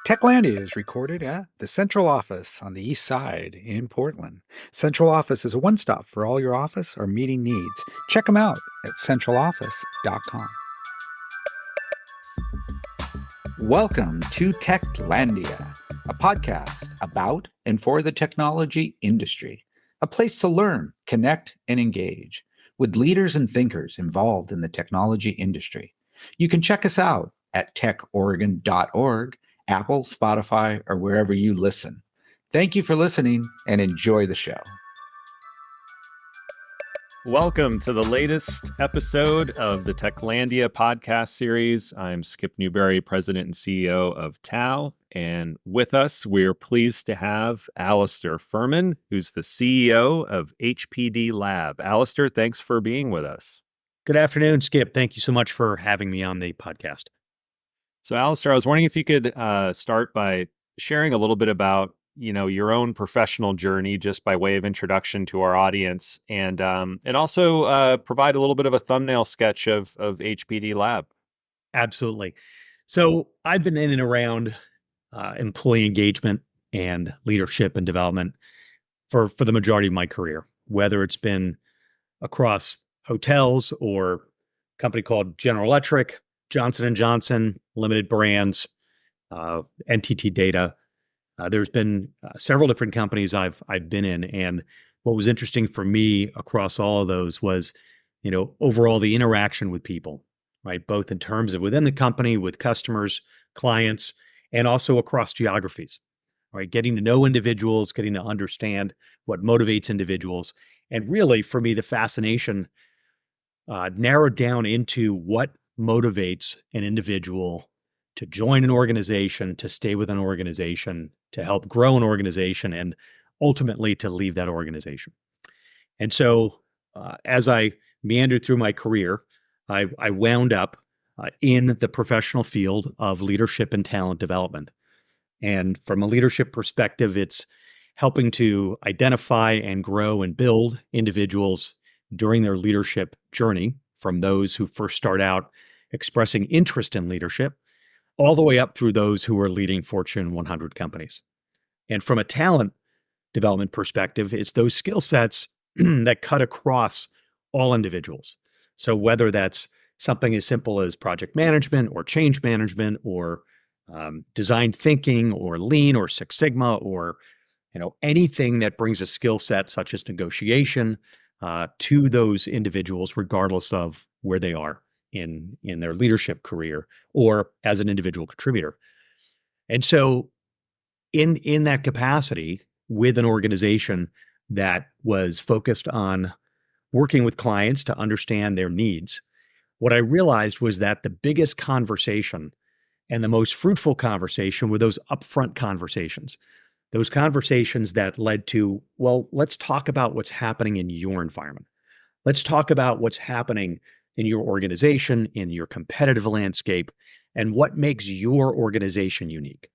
Techlandia is recorded at the central office on the east side in Portland. Central office is a one stop for all your office or meeting needs. Check them out at centraloffice.com. Welcome to Techlandia, a podcast about and for the technology industry, a place to learn, connect, and engage with leaders and thinkers involved in the technology industry. You can check us out at techoregon.org, Apple, Spotify, or wherever you listen. Thank you for listening and enjoy the show. Welcome to the latest episode of the Techlandia podcast series. I'm Skip Newberry, President and CEO of Tau. And with us, we're pleased to have Alistair Frimin, who's the CEO of HPD Lab. Alistair, thanks for being with us. Good afternoon, Skip. Thank you so much for having me on the podcast. So, Alistair, I was wondering if you could start by sharing a little bit about your own professional journey, just by way of introduction to our audience, and also provide a little bit of a thumbnail sketch of HPD Lab. Absolutely. So I've been in and around employee engagement and leadership and development for the majority of my career, whether it's been across hotels or a company called General Electric, Johnson & Johnson, Limited Brands, NTT Data. There's been several different companies I've been in, and what was interesting for me across all of those was, overall the interaction with people, right? Both in terms of within the company, with customers, clients, and also across geographies, right? Getting to know individuals, getting to understand what motivates individuals, and really for me, the fascination narrowed down into what motivates an individual to join an organization, to stay with an organization, to help grow an organization, and ultimately to leave that organization. And so as I meandered through my career, I wound up in the professional field of leadership and talent development. And from a leadership perspective, it's helping to identify and grow and build individuals during their leadership journey, from those who first start out expressing interest in leadership, all the way up through those who are leading Fortune 100 companies. And from a talent development perspective, it's those skill sets that cut across all individuals. So whether that's something as simple as project management or change management or design thinking or lean or Six Sigma or anything that brings a skill set such as negotiation to those individuals, regardless of where they are in their leadership career or as an individual contributor. And so in that capacity, with an organization that was focused on working with clients to understand their needs, what I realized was that the biggest conversation and the most fruitful conversation were those upfront conversations. Those conversations that led to, well, let's talk about what's happening in your environment. Let's talk about what's happening in your organization, in your competitive landscape, and what makes your organization unique.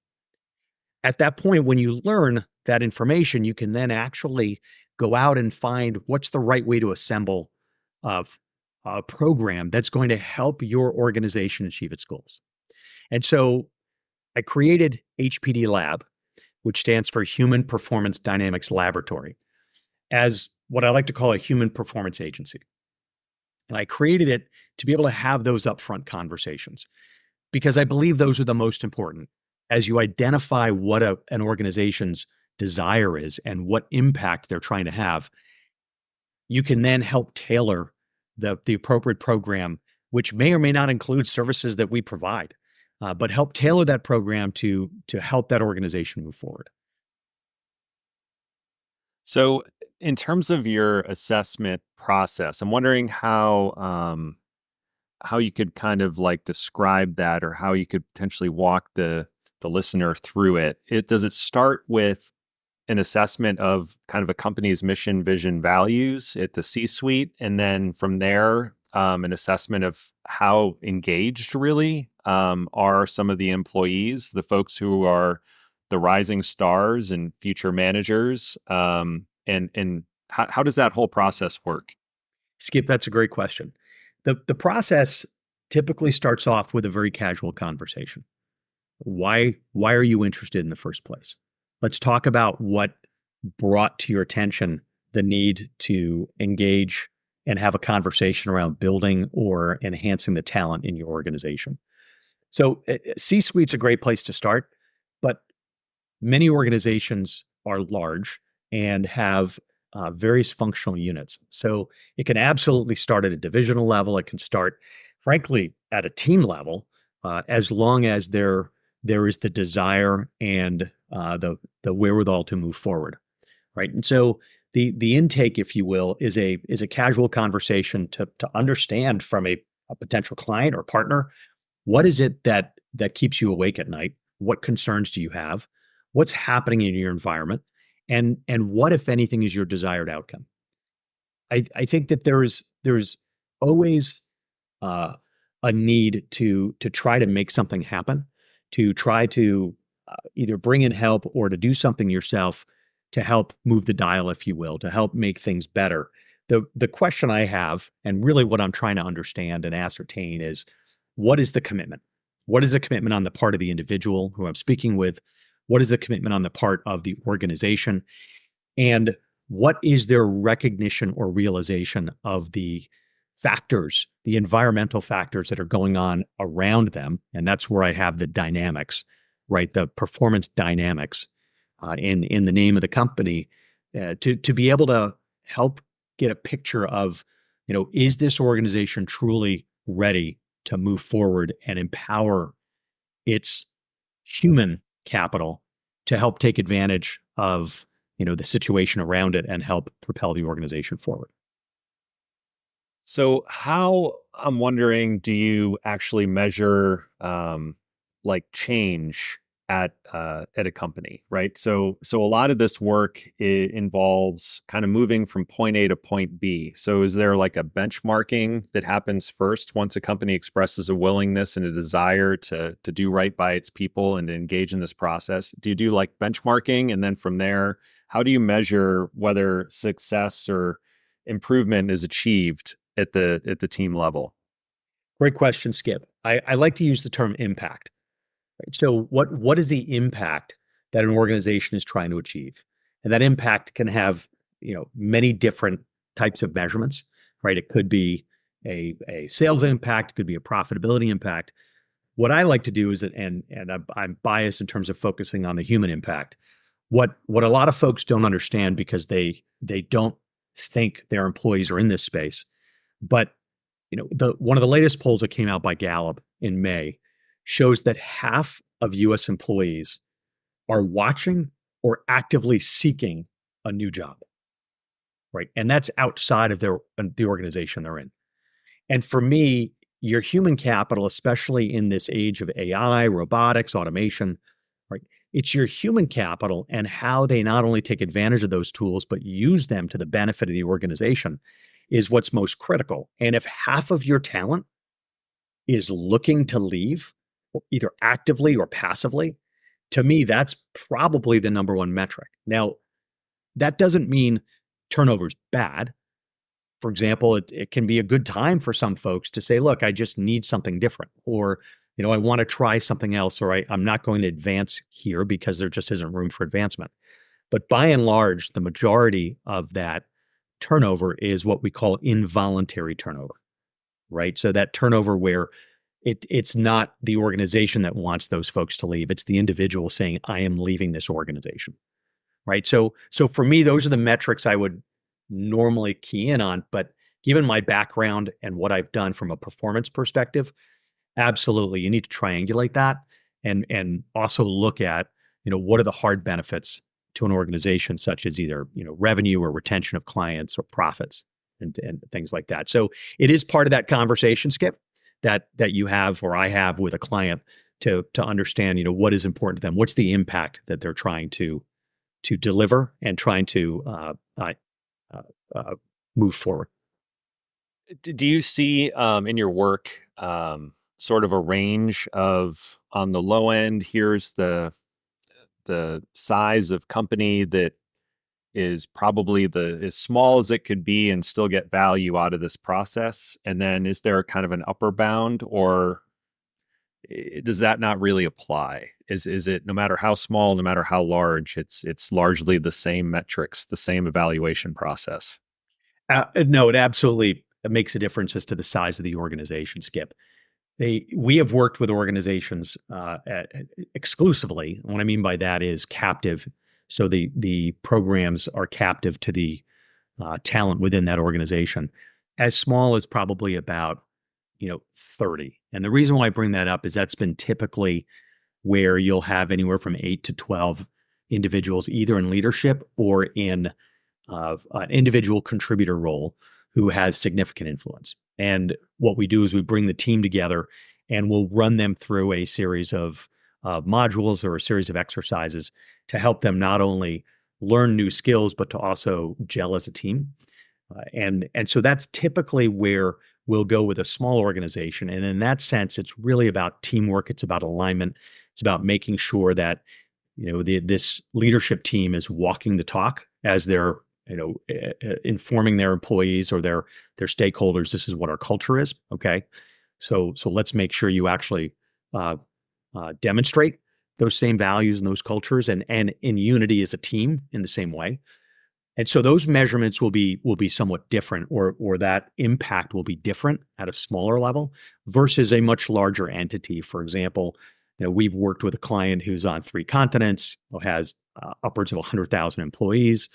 At that point, when you learn that information, you can then actually go out and find what's the right way to assemble a program that's going to help your organization achieve its goals. And so I created HPD Lab, which stands for Human Performance Dynamics Laboratory, as what I like to call a human performance agency. And I created it to be able to have those upfront conversations because I believe those are the most important. As you identify what an organization's desire is and what impact they're trying to have, you can then help tailor the appropriate program, which may or may not include services that we provide, but help tailor that program to help that organization move forward. So, in terms of your assessment process, I'm wondering how you could kind of like describe that, or how you could potentially walk the listener through it. Does it start with an assessment of kind of a company's mission, vision, values at the C-suite, and then from there, an assessment of how engaged really are some of the employees, the folks who are the rising stars and future managers, and how does that whole process work? Skip, that's a great question. The process typically starts off with a very casual conversation, Why are you interested in the first place? Let's talk about what brought to your attention the need to engage and have a conversation around building or enhancing the talent in your organization. So, C-suite's a great place to start, but many organizations are large and have various functional units. So it can absolutely start at a divisional level. It can start, frankly, at a team level, as long as there is the desire and the wherewithal to move forward, right? And so the intake, if you will, is a casual conversation to understand from a potential client or partner, what is it that keeps you awake at night? What concerns do you have? What's happening in your environment? And what, if anything, is your desired outcome? I think that there's always uh, a need to try to make something happen, to try to either bring in help or to do something yourself to help move the dial, if you will, to help make things better. The question I have, and really what I'm trying to understand and ascertain, is what is the commitment? What is the commitment on the part of the individual who I'm speaking with? What is the commitment on the part of the organization? And what is their recognition or realization of the factors, the environmental factors that are going on around them? And that's where I have the dynamics, right? The performance dynamics in the name of the company, to be able to help get a picture of, is this organization truly ready to move forward and empower its human capital to help take advantage of the situation around it and help propel the organization forward. So how, I'm wondering, do you actually measure like change at a company, right? So a lot of this work involves kind of moving from point A to point B. So is there like a benchmarking that happens first once a company expresses a willingness and a desire to do right by its people and to engage in this process? Do you do like benchmarking, and then from there, how do you measure whether success or improvement is achieved at the team level? Great question, Skip. I like to use the term impact. Right? So what is the impact that an organization is trying to achieve? And that impact can have many different types of measurements, right? It could be a sales impact, it could be a profitability impact. What I like to do is, and I'm biased in terms of focusing on the human impact. What a lot of folks don't understand, because they don't think their employees are in this space. But one of the latest polls that came out by Gallup in May shows that half of U.S. employees are watching or actively seeking a new job, right? And that's outside of the organization they're in. And for me, your human capital, especially in this age of AI, robotics, automation, right? It's your human capital and how they not only take advantage of those tools, but use them to the benefit of the organization is what's most critical. And if half of your talent is looking to leave, either actively or passively, to me, that's probably the number one metric. Now, that doesn't mean turnover is bad. For example, it can be a good time for some folks to say, look, I just need something different, or, I want to try something else, or I'm not going to advance here because there just isn't room for advancement. But by and large, the majority of that turnover is what we call involuntary turnover, right? So that turnover where it's not the organization that wants those folks to leave. It's the individual saying, I am leaving this organization, right? So for me, those are the metrics I would normally key in on. But given my background and what I've done from a performance perspective, absolutely, you need to triangulate that and also look at, what are the hard benefits to an organization, such as either, revenue or retention of clients or profits and things like that. So it is part of that conversation, Skip, that you have or I have with a client to understand, what is important to them, what's the impact that they're trying to deliver and trying to move forward. Do you see in your work sort of a range of, on the low end, here's the size of company that is probably as small as it could be and still get value out of this process? And then is there kind of an upper bound, or does that not really apply? Is it, no matter how small, no matter how large, it's largely the same metrics, the same evaluation process? No, it absolutely makes a difference as to the size of the organization, Skip. We have worked with organizations exclusively. What I mean by that is captive. So the programs are captive to the talent within that organization, as small as probably about 30. And the reason why I bring that up is that's been typically where you'll have anywhere from 8 to 12 individuals, either in leadership or in an individual contributor role who has significant influence. And what we do is we bring the team together and we'll run them through a series of modules or a series of exercises to help them not only learn new skills, but to also gel as a team. And so that's typically where we'll go with a small organization. And in that sense, it's really about teamwork. It's about alignment. It's about making sure that this leadership team is walking the talk as they're informing their employees or their stakeholders. This is what our culture is. Okay, so let's make sure you actually demonstrate those same values and those cultures and in unity as a team in the same way. And so those measurements will be somewhat different, or that impact will be different at a smaller level versus a much larger entity. For example, we've worked with a client who's on 3 continents, who has upwards of 100,000 employees,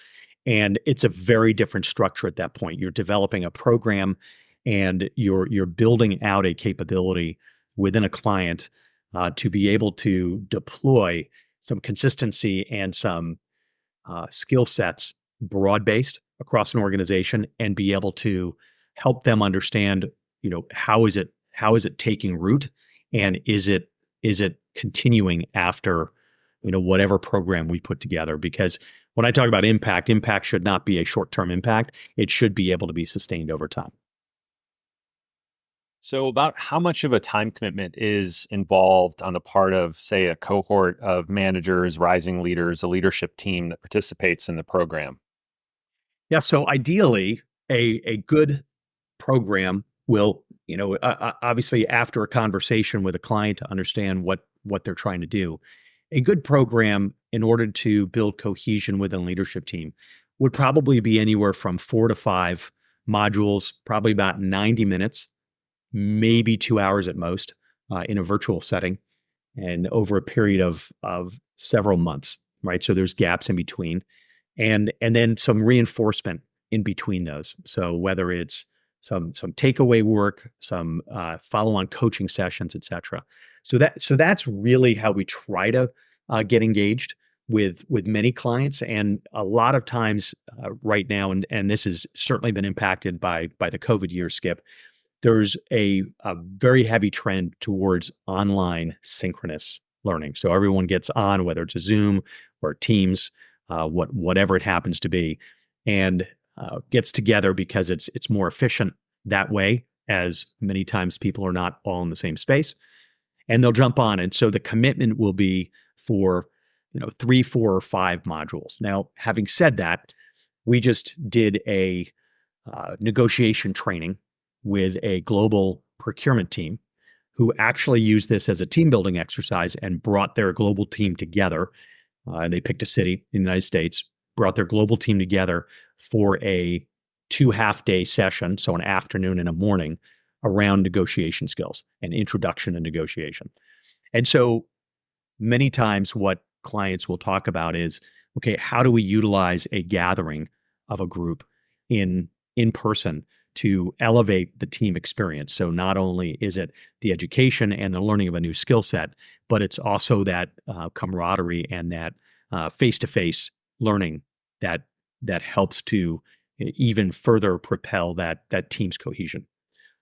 and it's a very different structure at that point. You're developing a program, and you're building out a capability within a client to be able to deploy some consistency and some skill sets broad-based across an organization and be able to help them understand, how is it taking root, and is it continuing after, whatever program we put together. Because when I talk about impact should not be a short-term impact. It should be able to be sustained over time. So, about how much of a time commitment is involved on the part of, say, a cohort of managers, rising leaders, a leadership team that participates in the program? Yeah. So ideally, a good program will, obviously after a conversation with a client to understand what they're trying to do, a good program in order to build cohesion within a leadership team would probably be anywhere from 4 to 5 modules, probably about 90 minutes, maybe 2 hours at most, in a virtual setting, and over a period of several months, right? So there's gaps in between, and then some reinforcement in between those. So whether it's some takeaway work, some follow-on coaching sessions, et cetera. So that's really how we try to get engaged with many clients. And a lot of times right now, and this has certainly been impacted by the COVID year, Skip, there's a very heavy trend towards online synchronous learning. So everyone gets on, whether it's a Zoom or Teams, whatever it happens to be, and gets together because it's more efficient that way, as many times people are not all in the same space, and they'll jump on. And so the commitment will be for 3, 4, or 5 modules. Now, having said that, we just did a negotiation training with a global procurement team who actually used this as a team building exercise and brought their global team together. And they picked a city in the United States, brought their global team together for a 2 half-day session, so an afternoon and a morning, around negotiation skills and introduction to negotiation. And so many times what clients will talk about is, okay, how do we utilize a gathering of a group in person to elevate the team experience? So not only is it the education and the learning of a new skill set, but it's also that camaraderie and that face-to-face learning that helps to even further propel that team's cohesion,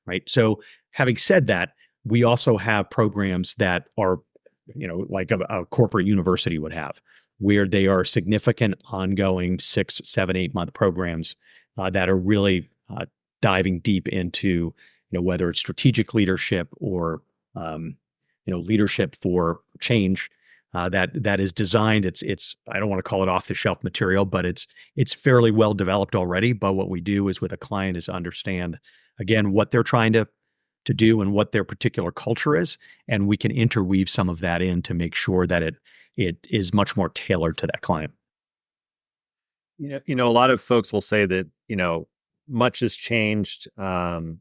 right? So having said that, we also have programs that are, like a corporate university would have, where they are significant, ongoing 6, 7, 8 month programs that are really diving deep into, whether it's strategic leadership or, leadership for change. That is designed. It's I don't want to call it off the shelf material, but it's fairly well developed already. But what we do is with a client is understand, again, what they're trying to to do and what their particular culture is, and we can interweave some of that in to make sure that it is much more tailored to that client. A lot of folks will say that, much has changed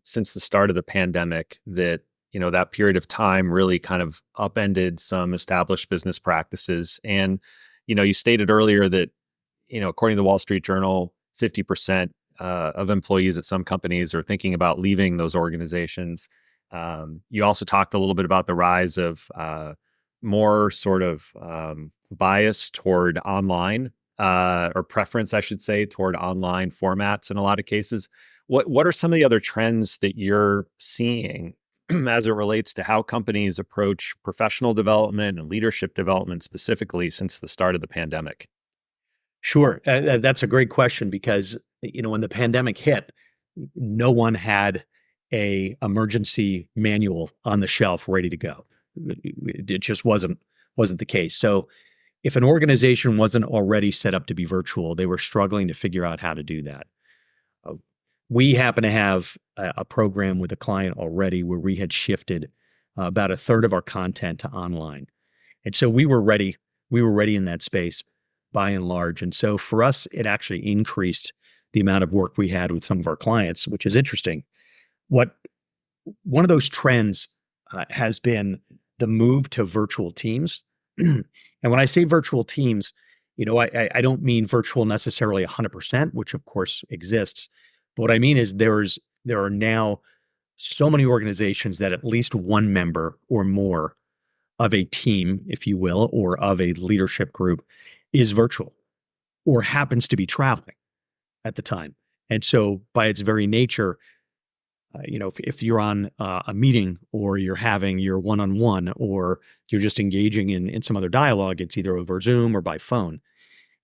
since the start of the pandemic, that, that period of time really kind of upended some established business practices. And, you stated earlier that, according to the Wall Street Journal, 50% of employees at some companies are thinking about leaving those organizations. You also talked a little bit about the rise of more sort of bias toward online, or preference, I should say, toward online formats in a lot of cases. What are some of the other trends that you're seeing as it relates to how companies approach professional development and leadership development specifically since the start of the pandemic? Sure. That's a great question because, when the pandemic hit, no one had a emergency manual on the shelf ready to go. It just wasn't the case. So if an organization wasn't already set up to be virtual, they were struggling to figure out how to do that. Uh, we happen to have a program with a client already where we had shifted about a third of our content to online. And so we were ready. We were ready in that space by and large. And so for us, it actually increased the amount of work we had with some of our clients, which is interesting. One of those trends has been the move to virtual teams. And when I say virtual teams, I don't mean virtual necessarily 100%, which of course exists. But what I mean is there are now so many organizations that at least one member or more of a team, if you will, or of a leadership group is virtual or happens to be traveling at the time. And so by its very nature, if you're on a meeting or you're having your one-on-one or you're just engaging in some other dialogue, it's either over Zoom or by phone.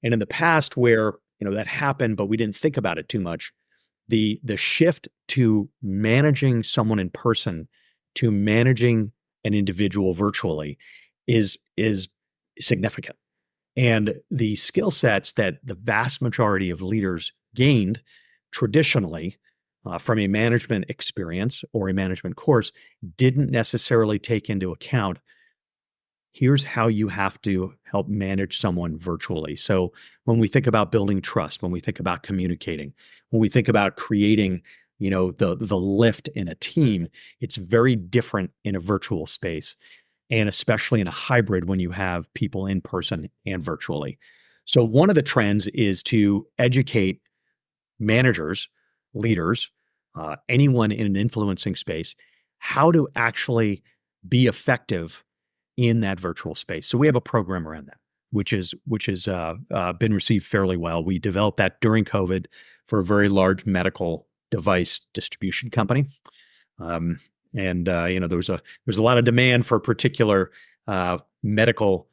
And in the past where, that happened, but we didn't think about it too much, the shift to managing someone in person to managing an individual virtually is significant. And the skill sets that the vast majority of leaders gained traditionally from a management experience or a management course didn't necessarily take into account, here's how you have to help manage someone virtually. So when we think about building trust, when we think about communicating, when we think about creating, the lift in a team, it's very different in a virtual space, and especially in a hybrid when you have people in person and virtually. So one of the trends is to educate managers, leaders, anyone in an influencing space, how to actually be effective in that virtual space. So we have a program around that, which has been received fairly well. We developed that during COVID for a very large medical device distribution company, there was a lot of demand for a particular medical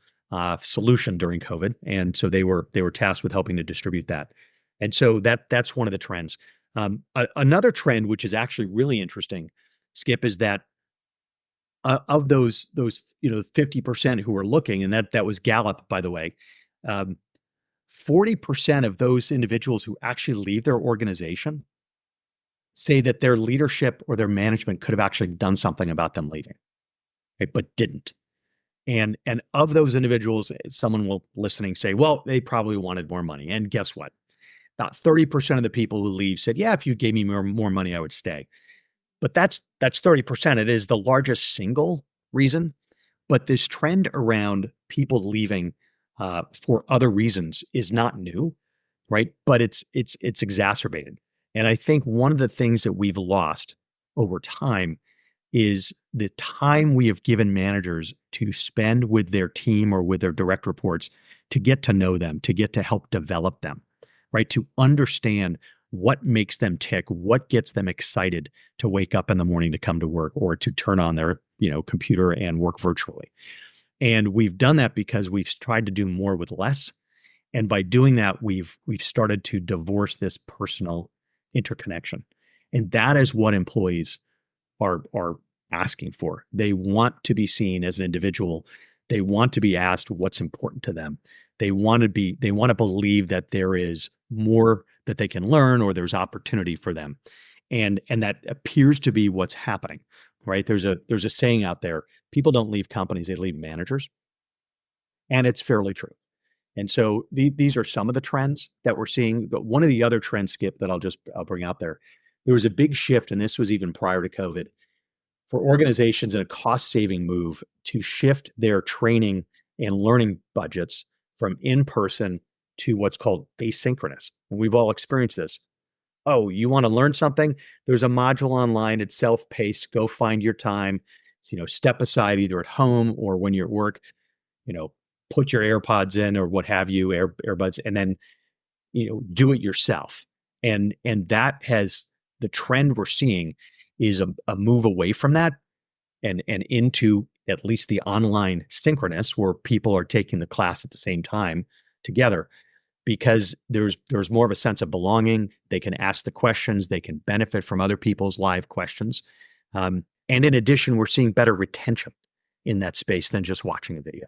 solution during COVID, and so they were tasked with helping to distribute that. And so that's one of the trends. Another trend, which is actually really interesting, Skip, is that of those 50% who are looking, and that was Gallup, by the way, 40% of those individuals who actually leave their organization say that their leadership or their management could have actually done something about them leaving, right, but didn't. And of those individuals, someone will listening say, well, they probably wanted more money. And guess what? About 30% of the people who leave said, yeah, if you gave me more money, I would stay. But that's 30%. It is the largest single reason. But this trend around people leaving for other reasons is not new, right? But it's exacerbated. And I think one of the things that we've lost over time is the time we have given managers to spend with their team or with their direct reports to get to know them, to get to help develop them, right? To understand what makes them tick, what gets them excited to wake up in the morning to come to work or to turn on their, computer and work virtually. And we've done that because we've tried to do more with less. And by doing that, we've started to divorce this personal interconnection. And that is what employees are asking for. They want to be seen as an individual. They want to be asked what's important to them. They want to believe that there is more that they can learn or there's opportunity for them. And that appears to be what's happening, right? There's a saying out there: people don't leave companies; they leave managers, and it's fairly true. And so these are some of the trends that we're seeing. But one of the other trends, Skip, that I'll bring out there, there was a big shift, and this was even prior to COVID, for organizations in a cost saving move to shift their training and learning budgets from in person to what's called asynchronous. And we've all experienced this. Oh, you want to learn something? There's a module online. It's self-paced. Go find your time. Step aside either at home or when you're at work. You know, put your AirPods in or what have you, earbuds, and then do it yourself. And that has the trend we're seeing is a move away from that and into at least the online synchronous where people are taking the class at the same time together because there's more of a sense of belonging. They can ask the questions. They can benefit from other people's live questions. And in addition, we're seeing better retention in that space than just watching a video.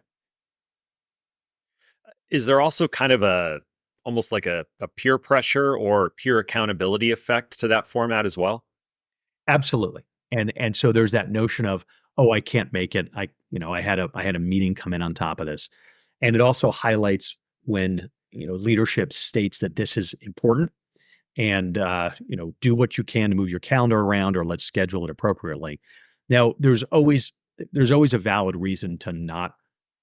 Is there also kind of almost like a peer pressure or peer accountability effect to that format as well? Absolutely. And so there's that notion of, oh, I can't make it. I had a meeting come in on top of this. And it also highlights when, leadership states that this is important and do what you can to move your calendar around or let's schedule it appropriately. Now, there's always a valid reason to not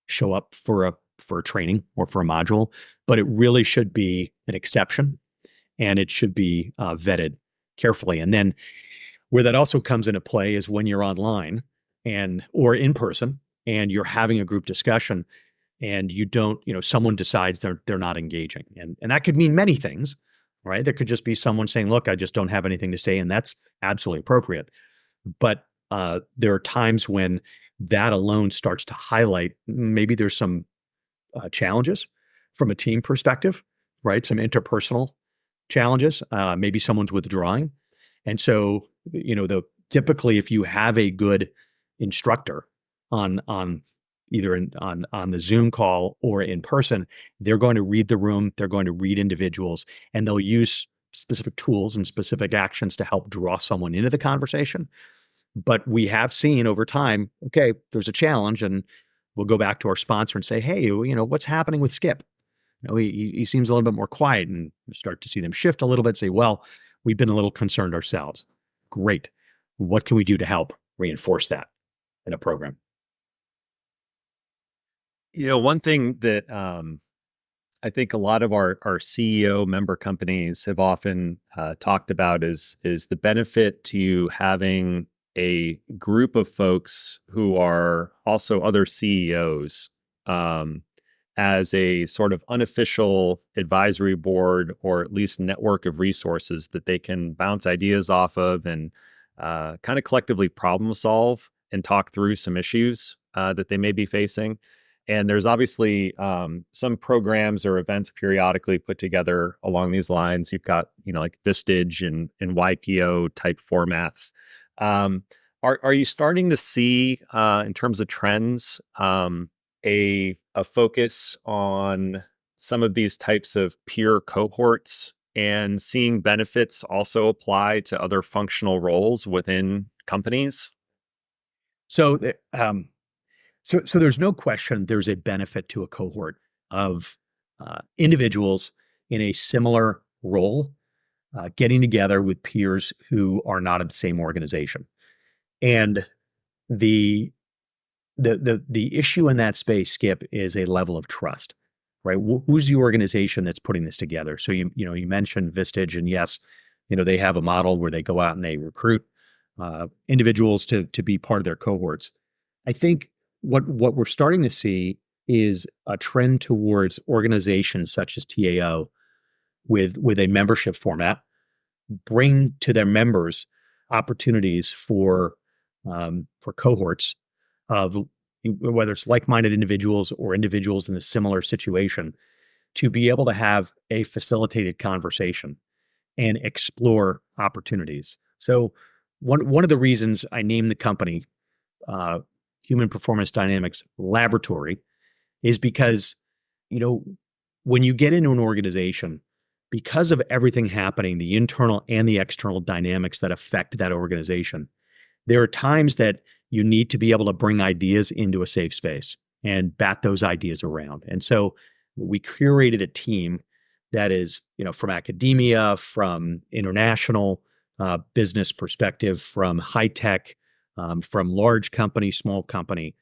show up for a training or for a module, but it really should be an exception and it should be vetted carefully. And then where that also comes into play is when you're online or in person and you're having a group discussion and you don't, someone decides they're not engaging. And that could mean many things, right? There could just be someone saying, look, I just don't have anything to say. And that's absolutely appropriate. But there are times when that alone starts to highlight maybe there's some challenges from a team perspective, right? Some interpersonal challenges. Maybe someone's withdrawing. And so, typically if you have a good instructor on either on the Zoom call or in person, they're going to read the room, they're going to read individuals, and they'll use specific tools and specific actions to help draw someone into the conversation. But we have seen over time, okay, there's a challenge, and we'll go back to our sponsor and say, hey, what's happening with Skip? He seems a little bit more quiet, and start to see them shift a little bit, say, well, we've been a little concerned ourselves. Great. What can we do to help reinforce that in a program? One thing that I think a lot of our CEO member companies have often talked about is the benefit to having a group of folks who are also other CEOs as a sort of unofficial advisory board or at least network of resources that they can bounce ideas off of and kind of collectively problem solve and talk through some issues that they may be facing. And there's obviously some programs or events periodically put together along these lines. You've got, like Vistage and YPO type formats. Are you starting to see, in terms of trends, a focus on some of these types of peer cohorts and seeing benefits also apply to other functional roles within companies? So, so there's no question there's a benefit to a cohort of individuals in a similar role getting together with peers who are not in the same organization. And the issue in that space, Skip, is a level of trust, right? Who's the organization that's putting this together? So you mentioned Vistage, and yes, they have a model where they go out and they recruit individuals to be part of their cohorts. I think what we're starting to see is a trend towards organizations such as TAO with a membership format bring to their members opportunities for cohorts of whether it's like-minded individuals or individuals in a similar situation to be able to have a facilitated conversation and explore opportunities. So one of the reasons I named the company Human Performance Dynamics Laboratory is because, when you get into an organization, because of everything happening, the internal and the external dynamics that affect that organization, there are times that you need to be able to bring ideas into a safe space and bat those ideas around. And so we curated a team that is, from academia, from international business perspective, from high tech, from large company, small company,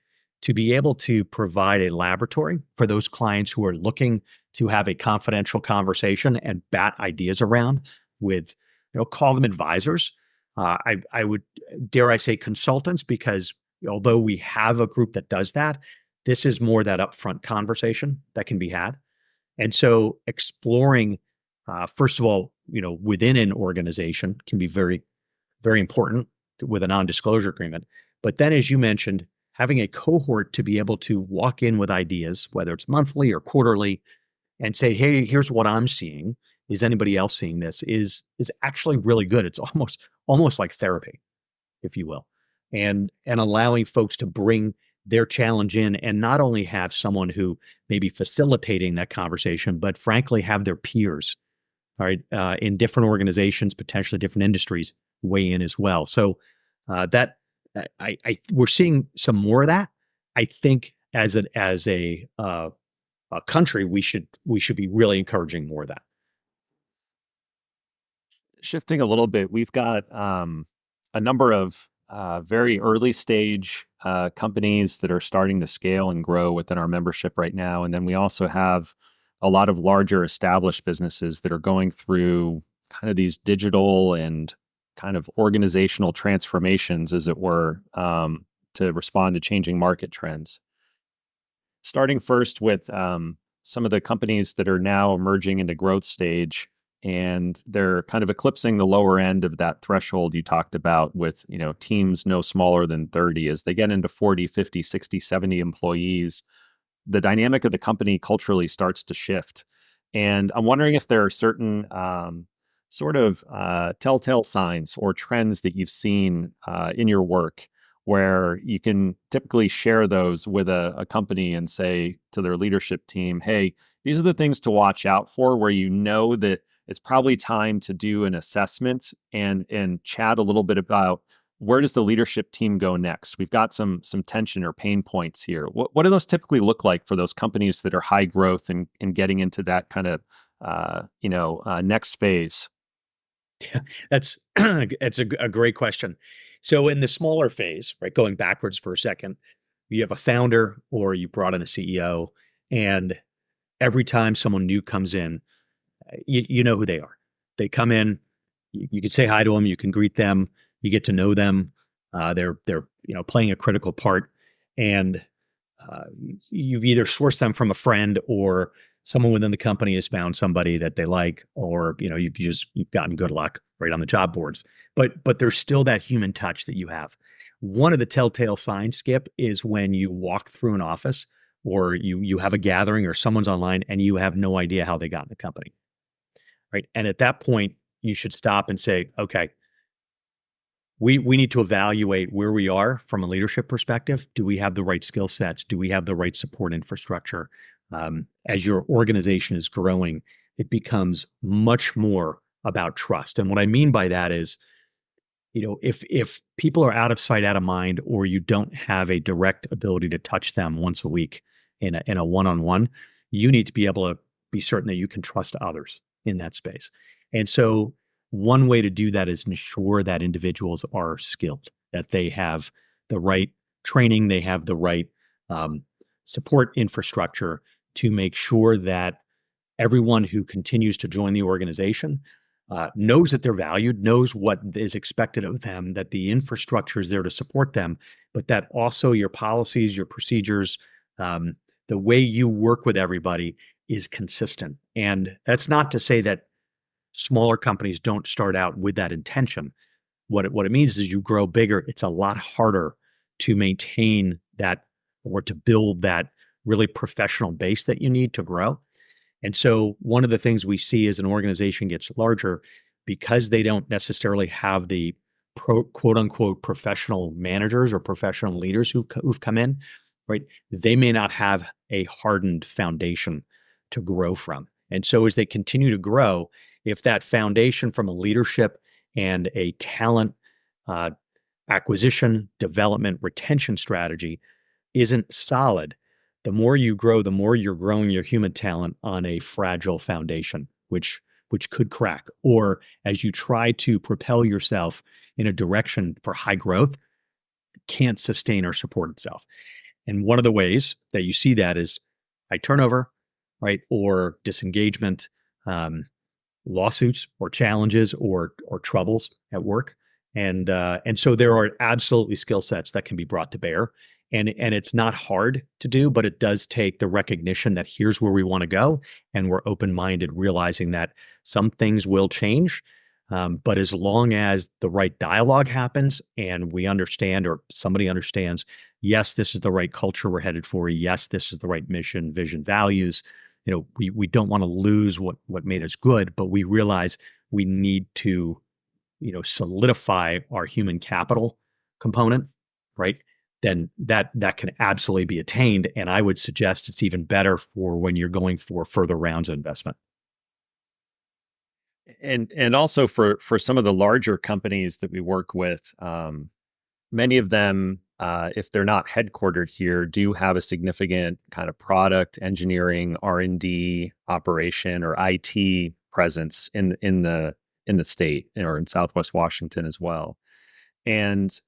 to be able to provide a laboratory for those clients who are looking to have a confidential conversation and bat ideas around with, call them advisors. I would, dare I say, consultants, because although we have a group that does that, this is more that upfront conversation that can be had. And so exploring, first of all, within an organization can be very, very important with a non-disclosure agreement. But then, as you mentioned, having a cohort to be able to walk in with ideas, whether it's monthly or quarterly, and say, hey, here's what I'm seeing. Is anybody else seeing this? Is actually really good. It's almost like therapy, if you will, and allowing folks to bring their challenge in, and not only have someone who may be facilitating that conversation, but frankly have their peers, all right, in different organizations, potentially different industries, weigh in as well. So that we're seeing some more of that. I think as a country, we should be really encouraging more of that. Shifting a little bit, we've got a number of very early stage companies that are starting to scale and grow within our membership right now. And then we also have a lot of larger established businesses that are going through kind of these digital and kind of organizational transformations, as it were, to respond to changing market trends. Starting first with some of the companies that are now emerging into growth stage, and they're kind of eclipsing the lower end of that threshold you talked about with, teams no smaller than 30. As they get into 40, 50, 60, 70 employees, the dynamic of the company culturally starts to shift. And I'm wondering if there are certain sort of telltale signs or trends that you've seen in your work where you can typically share those with a company and say to their leadership team, hey, these are the things to watch out for, where that it's probably time to do an assessment and chat a little bit about where does the leadership team go next? We've got some tension or pain points here. What do those typically look like for those companies that are high growth and getting into that kind of next phase? Yeah, that's a great question. So in the smaller phase, right, going backwards for a second, you have a founder or you brought in a CEO, and every time someone new comes in, you know who they are. They come in, you can say hi to them, you can greet them, you get to know them. They're playing a critical part, and you've either sourced them from a friend, or someone within the company has found somebody that they like, or you've gotten good luck right on the job boards. But there's still that human touch that you have. One of the telltale signs, Skip, is when you walk through an office, or you have a gathering, or someone's online and you have no idea how they got in the company. Right. And at that point, you should stop and say, okay, we need to evaluate where we are from a leadership perspective. Do we have the right skill sets? Do we have the right support infrastructure? As your organization is growing, it becomes much more about trust. And what I mean by that is, if people are out of sight, out of mind, or you don't have a direct ability to touch them once a week in a one-on-one, you need to be able to be certain that you can trust others in that space. And so one way to do that is ensure that individuals are skilled, that they have the right training, they have the right support infrastructure to make sure that everyone who continues to join the organization knows that they're valued, knows what is expected of them, that the infrastructure is there to support them, but that also your policies, your procedures, the way you work with everybody is consistent. And that's not to say that smaller companies don't start out with that intention. What it means is you grow bigger, it's a lot harder to maintain that, or to build that really professional base that you need to grow. And so one of the things we see as an organization gets larger, because they don't necessarily have the quote unquote professional managers or professional leaders who've come in, right? They may not have a hardened foundation to grow from. And so as they continue to grow, if that foundation from a leadership and a talent acquisition, development, retention strategy isn't solid, the more you grow, the more you're growing your human talent on a fragile foundation, which could crack. Or as you try to propel yourself in a direction for high growth, can't sustain or support itself. And one of the ways that you see that is high turnover, right, or disengagement, um, lawsuits or challenges or troubles at work. And so there are absolutely skill sets that can be brought to bear. And it's not hard to do, but it does take the recognition that here's where we want to go. And we're open-minded, realizing that some things will change. But as long as the right dialogue happens and we understand, or somebody understands, yes, this is the right culture we're headed for. Yes, this is the right mission, vision, values. We don't want to lose what made us good, but we realize we need to, solidify our human capital component, right? Then that can absolutely be attained. And I would suggest it's even better for when you're going for further rounds of investment. And also for some of the larger companies that we work with, many of them, if they're not headquartered here, do have a significant kind of product engineering, R&D operation or IT presence in the state or in Southwest Washington as well. And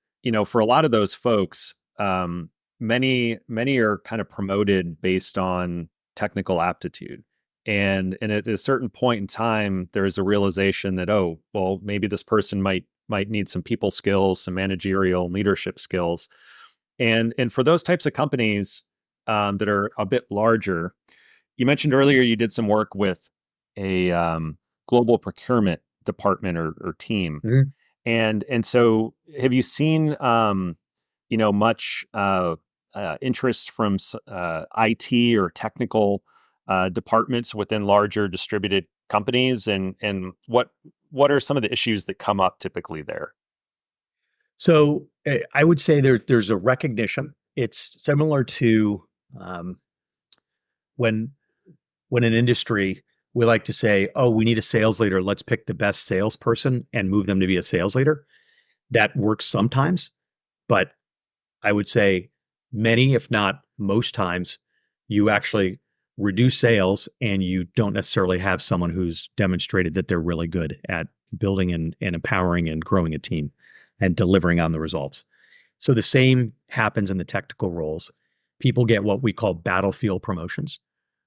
for a lot of those folks, many are kind of promoted based on technical aptitude. And at a certain point in time, there's a realization that, oh, well, maybe this person might need some people skills, some managerial leadership skills. And for those types of companies that are a bit larger, you mentioned earlier you did some work with a global procurement department or team. Mhm. And so have you seen much interest from IT or technical departments within larger distributed companies, and what are some of the issues that come up typically there? So I would say there's a recognition. It's similar to um, when in an industry we like to say, "Oh, we need a sales leader. Let's pick the best salesperson and move them to be a sales leader." That works sometimes, but I would say many, if not most times, you actually reduce sales and you don't necessarily have someone who's demonstrated that they're really good at building and empowering and growing a team and delivering on the results. So the same happens in the technical roles. People get what we call battlefield promotions.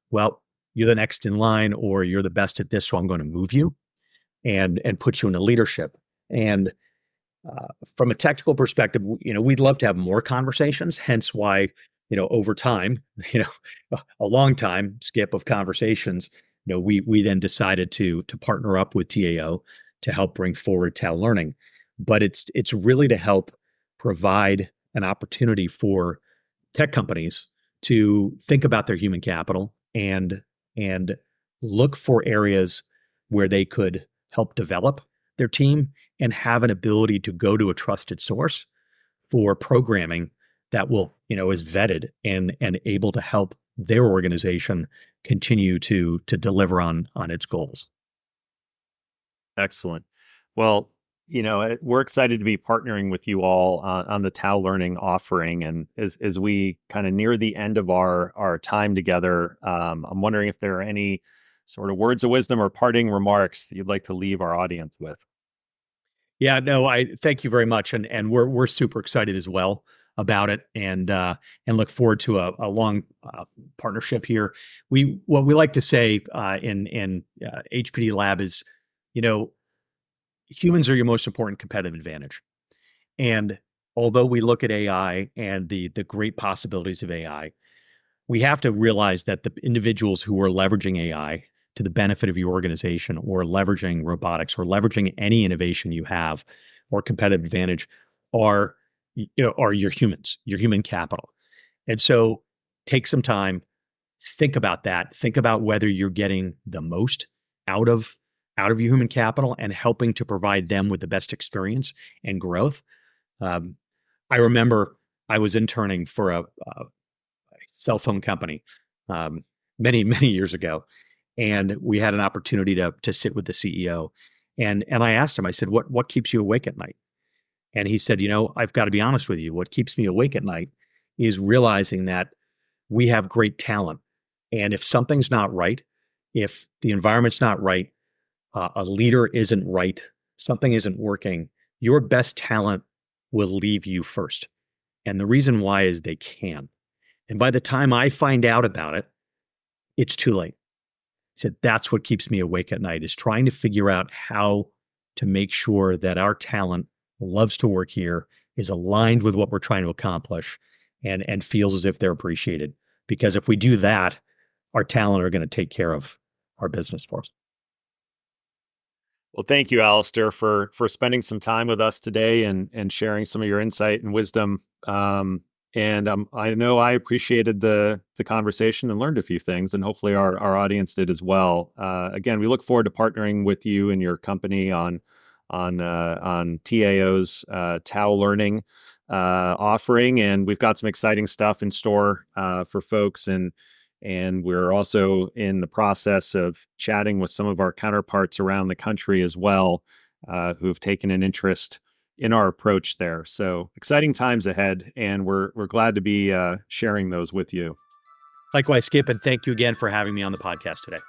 Well, you're the next in line, or you're the best at this, so I'm going to move you and put you into leadership. And uh, from a technical perspective, we'd love to have more conversations. Hence why, over time, a long time skip of conversations, we then decided to partner up with TAO to help bring forward TAL learning. But it's really to help provide an opportunity for tech companies to think about their human capital and look for areas where they could help develop their team and have an ability to go to a trusted source for programming that will, is vetted and able to help their organization continue to deliver on its goals. Excellent. Well, we're excited to be partnering with you all on the Tao Learning offering. And as we kind of near the end of our time together, I'm wondering if there are any sort of words of wisdom or parting remarks that you'd like to leave our audience with. Yeah, no, I thank you very much, and we're super excited as well about it, and look forward to a long partnership here. What we like to say in HPD Lab is, you know, humans are your most important competitive advantage, and although we look at AI and the great possibilities of AI, we have to realize that the individuals who are leveraging AI to the benefit of your organization, or leveraging robotics, or leveraging any innovation you have or competitive advantage are are your humans, your human capital. And so take some time, think about that, think about whether you're getting the most out of your human capital and helping to provide them with the best experience and growth. um, I remember I was interning for a cell phone company many years ago, and we had an opportunity to sit with the CEO, and I asked him. I said, "What keeps you awake at night?" And he said, I've got to be honest with you. What keeps me awake at night is realizing that we have great talent. And if something's not right, if the environment's not right, a leader isn't right, something isn't working, your best talent will leave you first. And the reason why is they can. And by the time I find out about it, it's too late. He said, that's what keeps me awake at night, is trying to figure out how to make sure that our talent loves to work here, is aligned with what we're trying to accomplish, and feels as if they're appreciated. Because if we do that, our talent are going to take care of our business for us. Well, thank you, Alistair, for spending some time with us today and sharing some of your insight and wisdom. I know I appreciated the conversation and learned a few things, and hopefully our audience did as well. Again, we look forward to partnering with you and your company on TAO's Tao Learning offering, and we've got some exciting stuff in store for folks, and we're also in the process of chatting with some of our counterparts around the country as well, who have taken an interest in our approach there. So exciting times ahead, and we're glad to be sharing those with you. Likewise, Skip, and thank you again for having me on the podcast today.